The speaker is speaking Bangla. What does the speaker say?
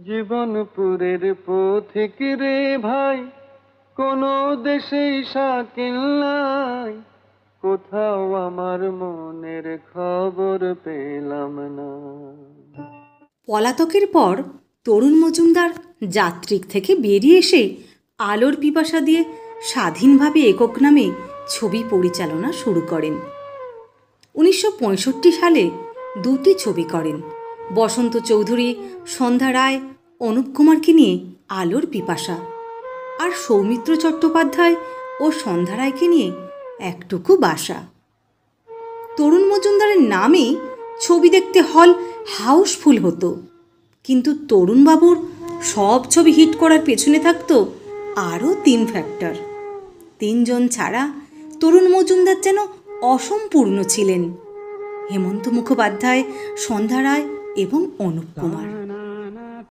জীবনপুরের পথিক রে ভাই, কোন দেশেই শাকিল নাই, কোথাও আমার মনের খবর পেলাম না। পলাতকের পর তরুণ মজুমদার যাত্রিক থেকে বেরিয়ে এসে আলোর পিপাসা দিয়ে স্বাধীনভাবে একক নামে ছবি পরিচালনা শুরু করেন। 1965 সালে দুটি ছবি করেন, বসন্ত চৌধুরী, সন্ধ্যা রায়, অনুপ কুমারকে নিয়ে আলোর পিপাসা, আর সৌমিত্র চট্টোপাধ্যায় ও সন্ধ্যা রায়কে নিয়ে একটুকু বাসা। তরুণ মজুমদারের নামে ছবি দেখতে হল হাউসফুল হতো, কিন্তু তরুণবাবুর সব ছবি হিট করার পেছনে থাকতো আরও 3 ফ্যাক্টর। 3 জন ছাড়া তরুণ মজুমদার যেন অসম্পূর্ণ ছিলেন: হেমন্ত মুখোপাধ্যায়, সন্ধ্যা রায় এবং অনুপ কুমার।